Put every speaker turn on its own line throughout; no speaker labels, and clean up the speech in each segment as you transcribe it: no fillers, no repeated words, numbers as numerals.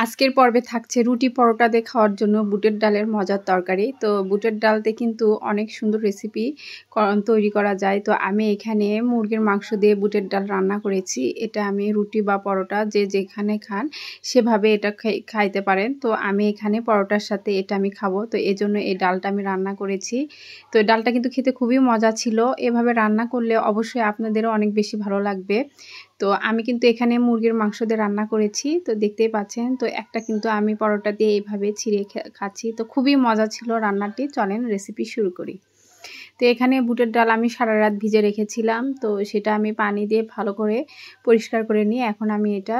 আজকের পর্বে থাকছে রুটি পরোটা দিয়ে খাওয়ার জন্য বুটের ডালের মজার তরকারি। তো বুটের ডালতে কিন্তু অনেক সুন্দর রেসিপি তৈরি করা যায়। তো আমি এখানে মুরগির মাংস দিয়ে বুটের ডাল রান্না করেছি। এটা আমি রুটি বা পরোটা যে যেখানে খান সেভাবে এটা খাইতে পারেন। তো আমি এখানে পরোটার সাথে এটা আমি খাবো, তো এই জন্য এই ডালটা আমি রান্না করেছি। তো এই ডালটা কিন্তু খেতে খুবই মজা ছিল। এভাবে রান্না করলে অবশ্যই আপনাদেরও অনেক বেশি ভালো লাগবে। তো আমি কিন্তু এখানে মুরগির মাংস দিয়ে রান্না করেছি, তো দেখতেই পাচ্ছেন। তো একটা কিন্তু আমি পরোটা দিয়ে এইভাবে ছিঁড়ে খাচ্ছি। তো খুবই মজা ছিল রান্নাটি। চলেন রেসিপি শুরু করি। তো এখানে বুটের ডাল আমি সারা রাত ভিজে রেখেছিলাম, তো সেটা আমি পানি দিয়ে ভালো করে পরিষ্কার করে নিয়ে এখন আমি এটা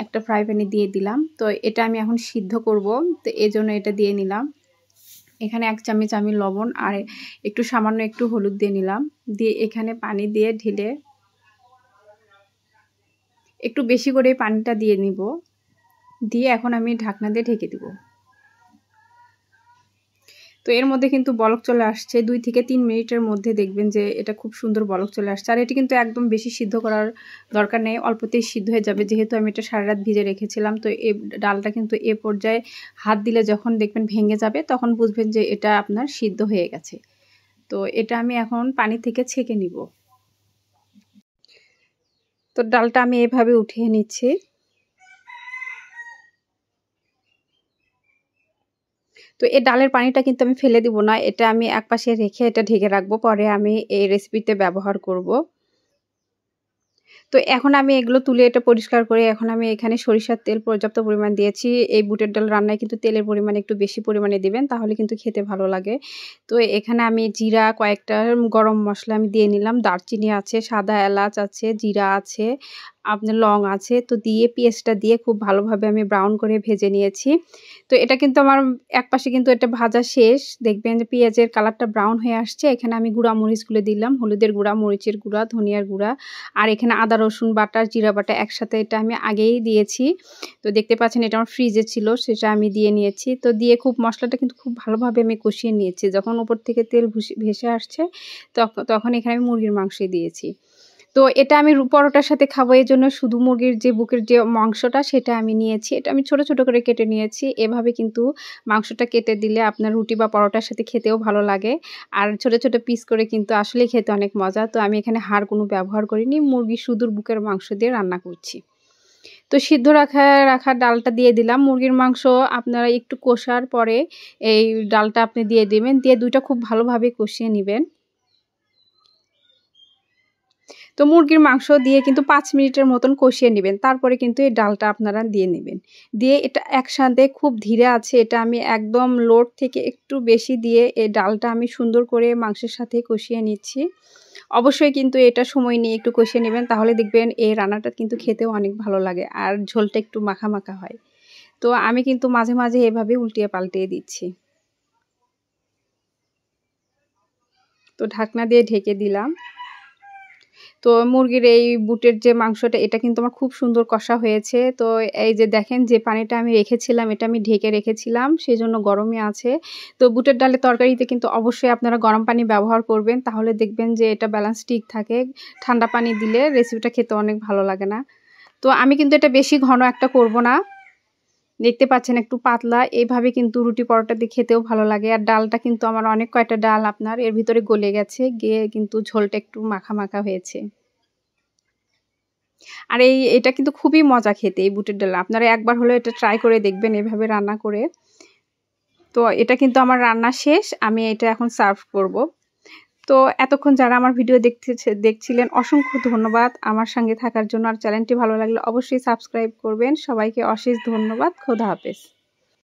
একটা ফ্রাই প্যানে দিয়ে দিলাম। তো এটা আমি এখন সিদ্ধ করব, তো এই জন্য এটা দিয়ে নিলাম। এখানে 1 চামচ আমি লবণ আর একটু সামান্য একটু হলুদ দিয়ে নিলাম। দিয়ে এখানে পানি দিয়ে ঢেলে একটু বেশি করে পানিটা দিয়ে নিব। দিয়ে এখন আমি ঢাকনা দিয়ে ঢেকে দিব। তো এর মধ্যে কিন্তু বলক চলে আসছে। 2 থেকে 3 মিনিটের মধ্যে দেখবেন যে এটা খুব সুন্দর বলক চলে আসছে। আর এটি কিন্তু একদম বেশি সিদ্ধ করার দরকার নেই, অল্পতেই সিদ্ধ হয়ে যাবে, যেহেতু আমি এটা সারা রাত ভিজে রেখেছিলাম। তো এই ডালটা কিন্তু এ পর্যায়ে হাত দিলে যখন দেখবেন ভেঙে যাবে, তখন বুঝবেন যে এটা আপনার সিদ্ধ হয়ে গেছে। তো এটা আমি এখন পানি থেকে ছেঁকে নিব। তো ডালটা আমি এভাবে উঠিয়ে নিচ্ছি। তো এই ডালের পানিটা কিন্তু আমি ফেলে দিব না, এটা আমি একপাশে রেখে এটা ঢেকে রাখবো, পরে আমি এই রেসিপিতে ব্যবহার করব। তো এখন আমি এগুলো তুলে এটা পরিষ্কার করে এখন আমি এখানে সরিষার তেল পর্যাপ্ত পরিমাণ দিয়েছি। এই বুটের ডাল রান্নায় কিন্তু তেলের পরিমাণ একটু বেশি পরিমাণে দিবেন, তাহলে কিন্তু খেতে ভালো লাগে। তো এখানে আমি জিরা, কয়েকটা গরম মশলা আমি দিয়ে নিলাম। দারচিনি আছে, সাদা এলাচ আছে, জিরা আছে, আপনার লং আছে। তো দিয়ে পেঁয়াজটা দিয়ে খুব ভালোভাবে আমি ব্রাউন করে ভেজে নিয়েছি। তো এটা কিন্তু আমার একপাশে কিন্তু এটা ভাজা শেষ। দেখবেন যে পেঁয়াজের কালারটা ব্রাউন হয়ে আসছে। এখানে আমি গুঁড়া মরিচগুলো দিলাম, হলুদের গুঁড়া, মরিচের গুঁড়া, ধনিয়ার গুঁড়া, আর এখানে আদা রসুন বাটা, জিরা বাটা একসাথে এটা আমি আগেই দিয়েছি। তো দেখতে পাচ্ছেন এটা আমার ফ্রিজে ছিল, সেটা আমি দিয়ে নিয়েছি। তো দিয়ে খুব মশলাটা কিন্তু খুব ভালোভাবে আমি কষিয়ে নিয়েছি। যখন উপর থেকে তেল ভেসে আসছে তখন এখানে আমি মুরগির মাংস দিয়েছি। তো এটা আমি পরোটার সাথে খাবো, এই জন্য শুধু মুরগির যে বুকের যে মাংসটা সেটা আমি নিয়েছি। এটা আমি ছোট ছোট করে কেটে নিয়েছি। এভাবে কিন্তু মাংসটা কেটে দিলে আপনার রুটি বা পরোটার সাথে খেতেও ভালো লাগে। আর ছোট ছোট পিস করে কিন্তু আসলেই খেতে অনেক মজা। তো আমি এখানে হাড় কোনো ব্যবহার করিনি, মুরগির শুধু বুকের মাংস দিয়ে রান্না করছি। তো সিদ্ধ রাখা ডালটা দিয়ে দিলাম। মুরগির মাংস আপনারা একটু কষার পরে এই ডালটা আপনি দিয়ে দিবেন, দিয়ে দুইটা খুব ভালোভাবে কষিয়ে নেবেন। তো মুরগির মাংস দিয়ে কিন্তু 5 মিনিটের মতন কষিয়ে নেবেন। তারপরে কিন্তু এই ডালটা আপনারা দিয়ে নেবেন। দিয়ে এটা একসাথে খুব ধীরে আছে, এটা আমি একদম লোর থেকে একটু বেশি দিয়ে এই ডালটা আমি সুন্দর করে মাংসের সাথে কষিয়ে নিচ্ছি। অবশ্যই কিন্তু এটা সময় নিয়ে একটু কষিয়ে নেবেন, তাহলে দেখবেন এই রান্নাটা কিন্তু খেতেও অনেক ভালো লাগে আর ঝোলটা একটু মাখা মাখা হয়। তো আমি কিন্তু মাঝে মাঝে এভাবে উল্টিয়ে পাল্টিয়ে দিচ্ছি। তো ঢাকনা দিয়ে ঢেকে দিলাম। তো মুরগির এই বুটের যে মাংসটা এটা কিন্তু আমার খুব সুন্দর কষা হয়েছে। তো এই যে দেখেন যে পানিটা আমি রেখেছিলাম, এটা আমি ঢেকে রেখেছিলাম, সেজন্য গরমই আছে। তো বুটের ডালের তরকারিতে কিন্তু অবশ্যই আপনারা গরম পানি ব্যবহার করবেন, তাহলে দেখবেন যে এটা ব্যালেন্স ঠিক থাকে। ঠান্ডা পানি দিলে রেসিপিটা খেতে অনেক ভালো লাগে না। তো আমি কিন্তু এটা বেশি ঘন একটা করব না, দেখতে পাচ্ছেন একটু পাতলা। এইভাবে কিন্তু রুটি পরোটা দিয়ে খেতেও ভালো লাগে। আর ডালটা কিন্তু আমার অনেক কয়টা ডাল আপনার এর ভিতরে গলে গেছে, গিয়ে কিন্তু ঝোলটা একটু মাখা মাখা হয়েছে। আর এটা কিন্তু খুবই মজা খেতে, এই বুটের ডাল। আপনারা একবার হলেও এটা ট্রাই করে দেখবেন এভাবে রান্না করে। তো এটা কিন্তু আমার রান্না শেষ, আমি এটা এখন সার্ভ করব। তো এতক্ষণ যারা আমার ভিডিও দেখছিলেন অসংখ্য ধন্যবাদ আমার সঙ্গে থাকার জন্য। আর চ্যানেলটি ভালো লাগলে অবশ্যই সাবস্ক্রাইব করবেন। সবাইকে অশেষ ধন্যবাদ। খোদা হাফেজ।